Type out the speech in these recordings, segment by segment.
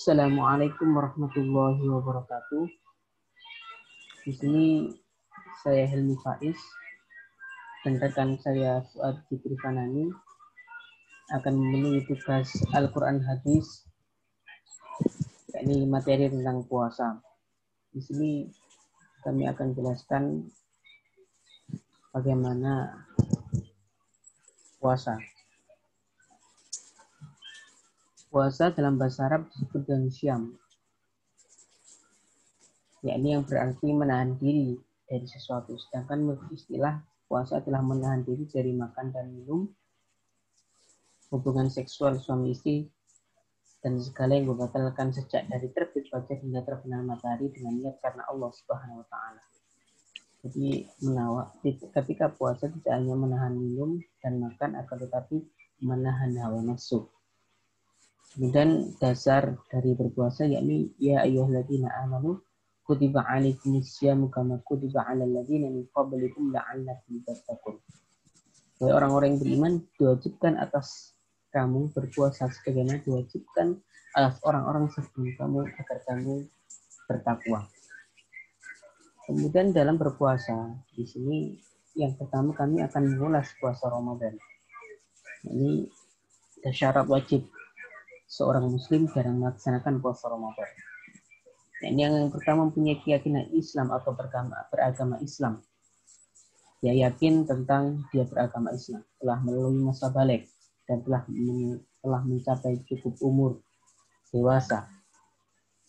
Assalamualaikum warahmatullahi wabarakatuh. Di sini saya Helmi Faiz dan rekan saya Fuad Fikri Fanani akan memenuhi tugas Al-Quran Hadis, yakni materi tentang puasa. Di sini kami akan jelaskan bagaimana puasa. Puasa dalam bahasa Arab disebut dengan syam, yakni yang berarti menahan diri dari sesuatu. Sedangkan menurut istilah, puasa adalah menahan diri dari makan dan minum, hubungan seksual suami istri, dan segala yang membatalkan sejak dari terbit fajar hingga terbenam matahari dengan niat karena Allah Subhanahu wa Ta'ala. Jadi ketika puasa tidak hanya menahan minum dan makan, akan tetapi menahan hawa nafsu. Kemudian dasar dari berpuasa yakni ya ayyuhalladzina amanu kutiba alaikumusyamu kama kutiba alal ladzina min qablikum la'allakum tattaqun. Wahai orang-orang yang beriman, diwajibkan atas kamu berpuasa sebagaimana diwajibkan atas orang-orang sebelum kamu agar kamu bertakwa. Kemudian dalam berpuasa di sini yang pertama kami akan mengulas puasa Ramadan. Ini syarat wajib seorang muslim dalam melaksanakan puasa Ramadan. Ini yang pertama mempunyai keyakinan Islam atau beragama Islam. Dia yakin tentang dia beragama Islam, telah melalui masa balik dan telah mencapai cukup umur dewasa.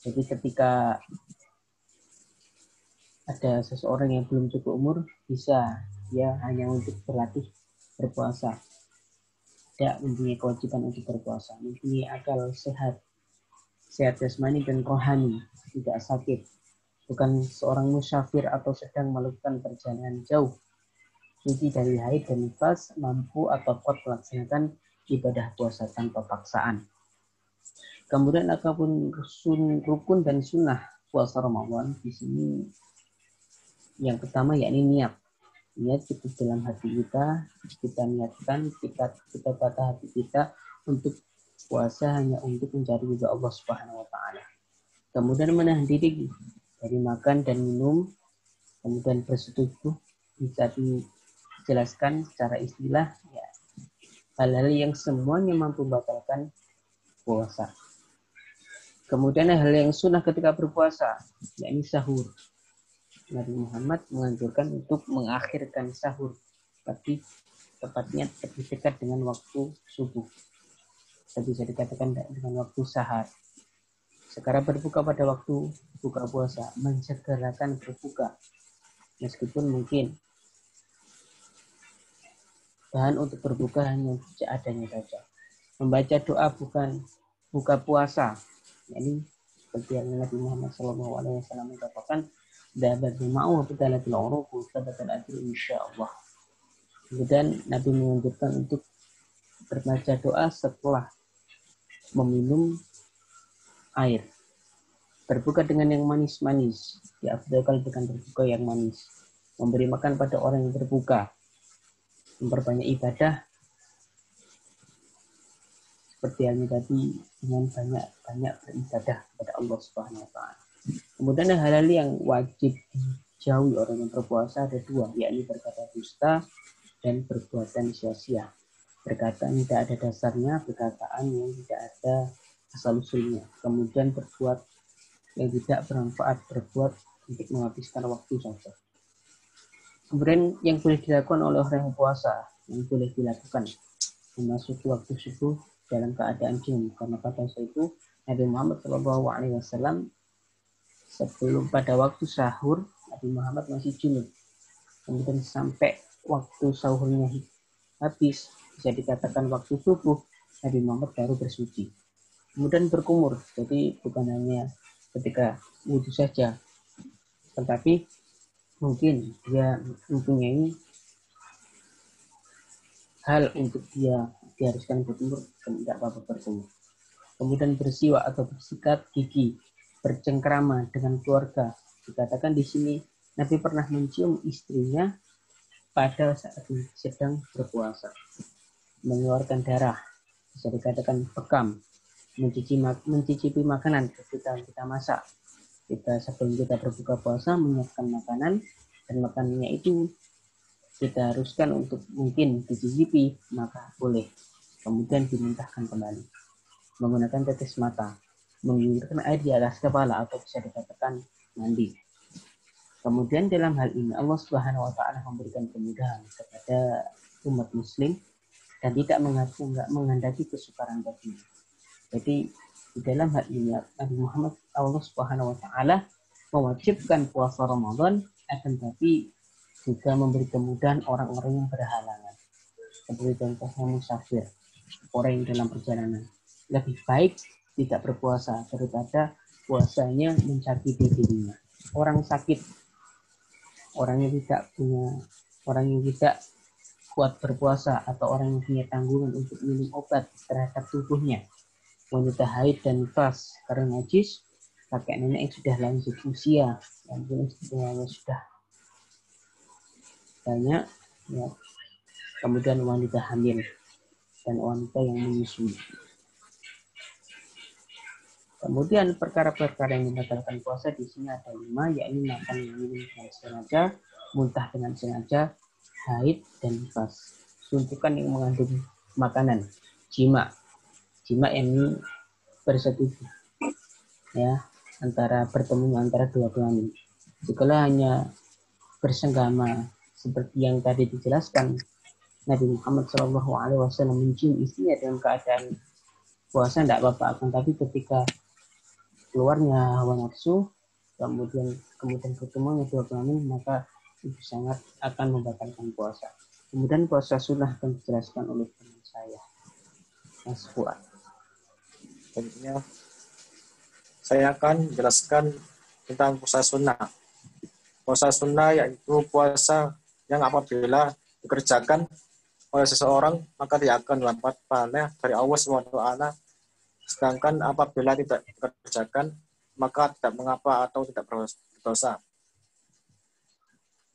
Jadi ketika ada seseorang yang belum cukup umur, bisa dia hanya untuk berlatih berpuasa. Tidak mempunyai kewajiban untuk berpuasa. Mempunyai akal sehat jasmani dan rohani, tidak sakit. Bukan seorang musafir atau sedang melakukan perjalanan jauh, suci dari haid dan nifas, mampu atau kuat melaksanakan ibadah puasa tanpa paksaan. Kemudian apapun rukun dan sunnah puasa Ramadan di sini yang pertama yakni niat. Niat cukup dalam hati kita niatkan, kita tata hati kita untuk puasa hanya untuk mencari ridha Allah Subhanahu wa Ta'ala. Kemudian menahan diri dari makan dan minum, kemudian bersetubuh bisa dijelaskan secara istilah ya, hal-hal yang semuanya mampu membatalkan puasa. Kemudian hal yang sunnah ketika berpuasa, yakni sahur. Nabi Muhammad menganjurkan untuk mengakhirkan sahur, tapi tepatnya lebih dekat dengan waktu subuh. Bisa dikatakan dengan waktu sahar. Sekarang berbuka pada waktu buka puasa, mensegerakan berbuka. Meskipun mungkin bahan untuk berbuka hanya seadanya saja. Membaca doa bukan buka puasa. Ini seperti yang Nabi Muhammad SAW mengatakan, dapat mau bidalatil uruq sabatal ajr insyaallah. Kemudian Nabi menganjurkan untuk berbaca doa setelah meminum air. Berbuka dengan yang manis-manis, diafdalkan dengan berbuka yang manis. Memberi makan pada orang yang berbuka. Memperbanyak ibadah seperti halnya tadi dengan banyak beribadah kepada Allah Subhanahu wa Ta'ala. Kemudian hal-hal yang wajib dijauhi orang yang berpuasa ada dua, yakni berkata dusta dan perbuatan sia-sia. Perkataan tidak ada dasarnya, perkataan yang tidak ada asal-usulnya. Kemudian berbuat yang tidak bermanfaat, berbuat untuk menghabiskan waktu saja. Kemudian yang boleh dilakukan oleh orang yang puasa, yang boleh dilakukan memasuki waktu subuh dalam keadaan junub. Karena pada saat itu Nabi Muhammad SAW sebelum pada waktu sahur, Nabi Muhammad masih junub. Kemudian sampai waktu sahurnya habis, bisa dikatakan waktu subuh, Nabi Muhammad baru bersuci. Kemudian berkumur, jadi bukan hanya ketika wudhu saja, tetapi mungkin dia mempunyai hal untuk dia diharuskan berkumur, tidak apa-apa berkumur. Kemudian bersiwak atau bersikat gigi, bercengkrama dengan keluarga. Dikatakan di sini Nabi pernah mencium istrinya pada saat sedang berpuasa, mengeluarkan darah, bisa dikatakan bekam. mencicipi makanan ketika kita masak. Kita sebelum kita berbuka puasa menyiapkan makanan, dan makanannya itu kita haruskan untuk mungkin dicicipi, maka boleh. Kemudian dimuntahkan kembali menggunakan tetes mata, mengirimkan air di atas kepala, atau bisa dikatakan mandi. Kemudian dalam hal ini Allah Subhanahu wa taala memberikan kemudahan kepada umat muslim dan tidak menghendaki kesukaran bagi. Jadi di dalam hal ini Nabi Muhammad, Allah Subhanahu wa taala mewajibkan puasa Ramadan, akan tapi juga memberi kemudahan orang-orang yang berhalangan. Seperti contohnya musafir, orang yang dalam perjalanan. Lebih baik tidak berpuasa daripada puasanya mencabiti dirinya. Orang sakit, orang yang tidak kuat berpuasa, atau orang yang punya tanggungan untuk minum obat terhadap tubuhnya, wanita haid dan nifas karena najis, kakek nenek yang sudah lanjut usia, yang sudah banyak, ya. Kemudian wanita hamil dan wanita yang menyusui. Kemudian perkara-perkara yang membatalkan puasa di sini ada 5, yakni makan minum dengan sengaja, muntah dengan sengaja, haid dan nifas. Suntikan yang mengandung makanan, jima yang bersetubuh, ya, bertemu antara dua kelamin. Jikalau hanya bersenggama seperti yang tadi dijelaskan, Nabi Muhammad SAW mencium istrinya dalam keadaan puasa tidak apa-apa, akan tapi ketika keluarnya hawa nafsu, kemudian bertemu dua kelamin, maka itu sangat akan membatalkan puasa. Kemudian puasa sunnah akan dijelaskan oleh teman saya, Mas Fuad. Selanjutnya saya akan jelaskan tentang puasa sunnah. Puasa sunnah yaitu puasa yang apabila dikerjakan oleh seseorang maka dia akan mendapat pahala dari Allah SWT. Sedangkan apabila tidak dikerjakan maka tidak mengapa atau tidak berdosa.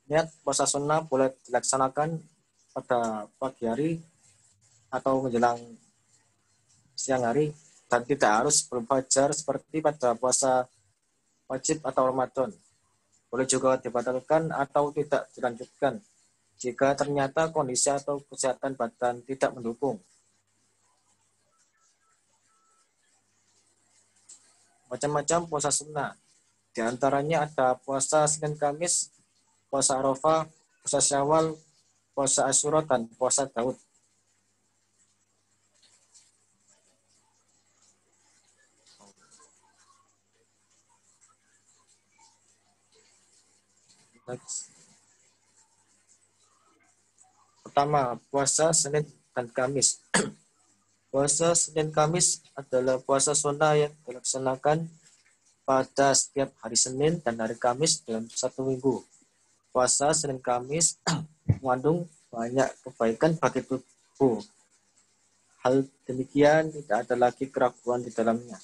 Niat puasa sunnah boleh dilaksanakan pada pagi hari atau menjelang siang hari, dan tidak harus sebelum fajar seperti pada puasa wajib atau Ramadan. Boleh juga dibatalkan atau tidak dilanjutkan jika ternyata kondisi atau kesehatan badan tidak mendukung. Macam-macam puasa sunnah. Di antaranya ada puasa Senin Kamis, puasa Arafah, puasa Syawal, puasa Asyura, dan puasa Daud. Pertama, puasa Senin dan Kamis. Puasa Senin Kamis adalah puasa sunnah yang dilaksanakan pada setiap hari Senin dan hari Kamis dalam satu minggu. Puasa Senin Kamis mengandung banyak kebaikan bagi tubuh. Hal demikian tidak ada lagi keraguan di dalamnya.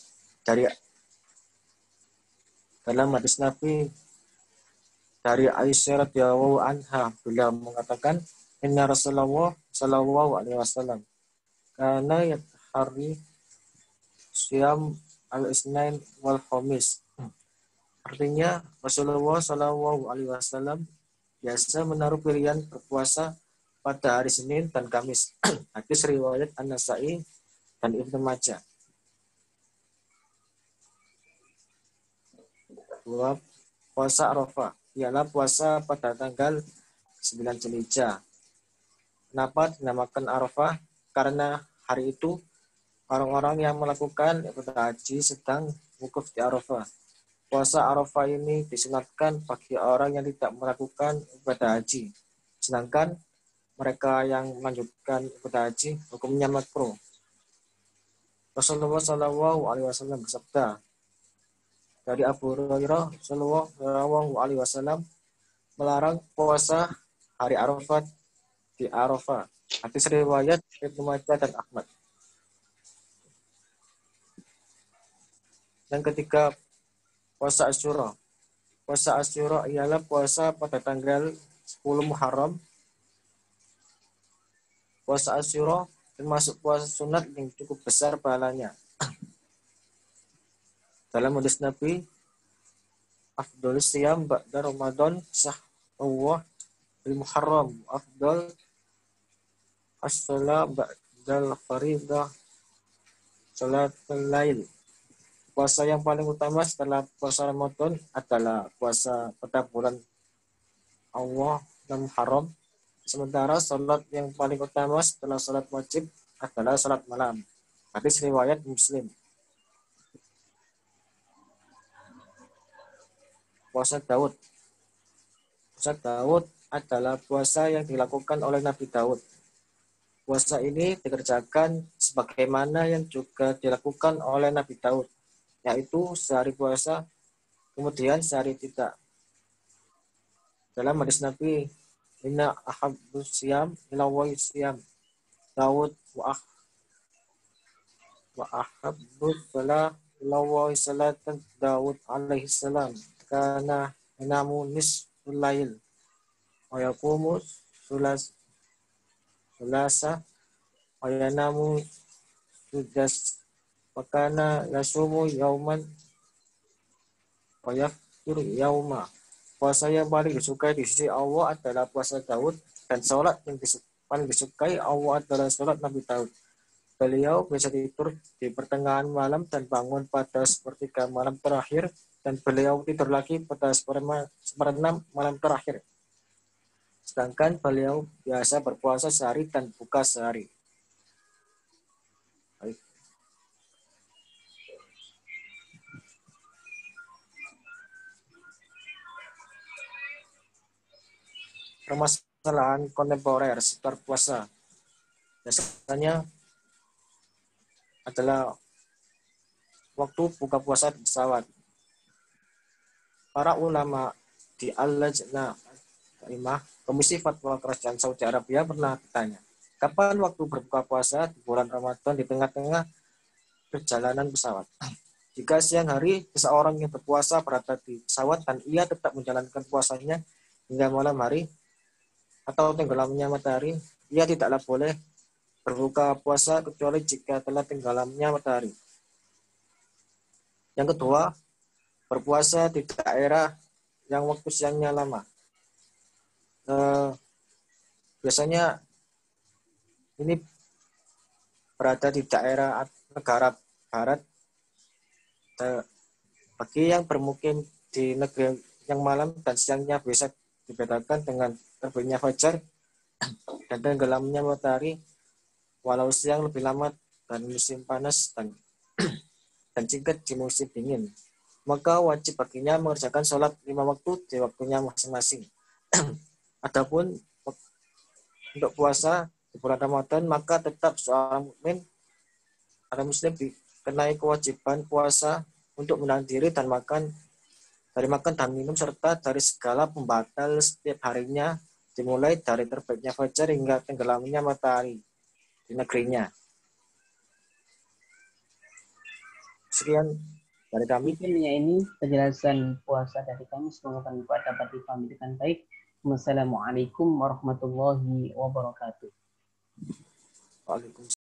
Dalam hadis Nabi dari Aisyah radhiyallahu anha, beliau mengatakan, Inna Rasulullah sallallahu alaihi wasallam karena hari Syam al-Isnain wal Khamis. Artinya Rasulullah sallallahu alaihi wasallam biasa menaruh pilihan berpuasa pada hari Senin dan Kamis. Hadis riwayat An-Nasa'i dan Ibnu Majah. Puasa Arafah ialah puasa pada tanggal 9 Zulhijjah. Kenapa dinamakan Arafah? Karena hari itu orang-orang yang melakukan ibadah haji sedang wukuf di Arafah. Puasa Arafah ini disunatkan bagi orang yang tidak melakukan ibadah haji. Sedangkan mereka yang melanjutkan ibadah haji hukumnya makruh. Rasulullah Shallallahu Alaihi Wasallam bersabda dari Abu Hurairah, Shallallahu Alaihi Wasallam melarang puasa hari Arafat di Arafah. Hadis riwayat Ibnu Majah dan Ahmad. Yang ketiga, puasa Asyura. Puasa Asyura ialah puasa pada tanggal 10 Muharram. Puasa Asyura termasuk puasa sunat yang cukup besar pahalanya. Dalam hadis Nabi, afdhalus siyam ba'da Ramadan sahwa bil Muharram, afdal as-shalah ba'dal faridah salatul lail. Puasa yang paling utama setelah puasa Ramadan adalah puasa pada bulan Allah dan Muharram. Sementara salat yang paling utama setelah salat wajib adalah salat malam. Hadis riwayat Muslim. Puasa Daud. Puasa Daud adalah puasa yang dilakukan oleh Nabi Daud. Puasa ini dikerjakan sebagaimana yang juga dilakukan oleh Nabi Daud, yaitu sehari puasa, kemudian sehari tidak. Dalam hadis Nabi, inna ahabbus siyam ilawahi siyam Daud wa ahabbus salah ilawahi salatan Daud alaihi salam karena yanamu nisful lail wa yaqumu sulasa wa yanamu sudas wakana yasumu yauman wa yaftiru yauma. Puasa yang paling disukai di sisi Allah adalah puasa Daud, dan sholat yang paling disukai Allah adalah sholat Nabi Daud. Beliau bisa tidur di pertengahan malam dan bangun pada sepertiga malam terakhir, dan beliau tidur lagi pada seperenam malam terakhir. Sedangkan beliau biasa berpuasa sehari dan buka sehari. Baik. Permasalahan kontemporer seputar puasa biasanya adalah waktu buka puasa di pesawat. Para ulama di Al-Lajnah Daimah, Komisi Fatwa Kerajaan Saudi Arabia, pernah ditanya, kapan waktu berbuka puasa di bulan Ramadan di tengah-tengah perjalanan pesawat? Jika siang hari seseorang yang berpuasa berada di pesawat dan ia tetap menjalankan puasanya hingga malam hari atau tenggelamnya matahari, ia tidaklah boleh berbuka puasa kecuali jika telah tenggelamnya matahari. Yang kedua, berpuasa di daerah yang waktu siangnya lama. Biasanya ini berada di daerah negara barat. Bagi yang bermukim di negeri yang malam dan siangnya bisa dibedakan dengan terbitnya fajar dan tenggelamnya matahari, walau siang lebih lama dan musim panas dan singkat di musim dingin, maka wajib baginya mengerjakan sholat 5 waktu di waktunya masing-masing. Adapun untuk puasa di bulan Ramadan, maka tetap seorang mukmin atau muslim dikenai kewajiban puasa untuk menahan diri dari makan dan minum serta dari segala pembatal setiap harinya, dimulai dari terbitnya fajar hingga tenggelamnya matahari di negerinya. Sekian dari kami. Mungkin ya ini penjelasan puasa dari kami. Semoga bermanfaat, dapat dipahami dengan baik. Wassalamualaikum warahmatullahi wabarakatuh. Waalaikumsalam.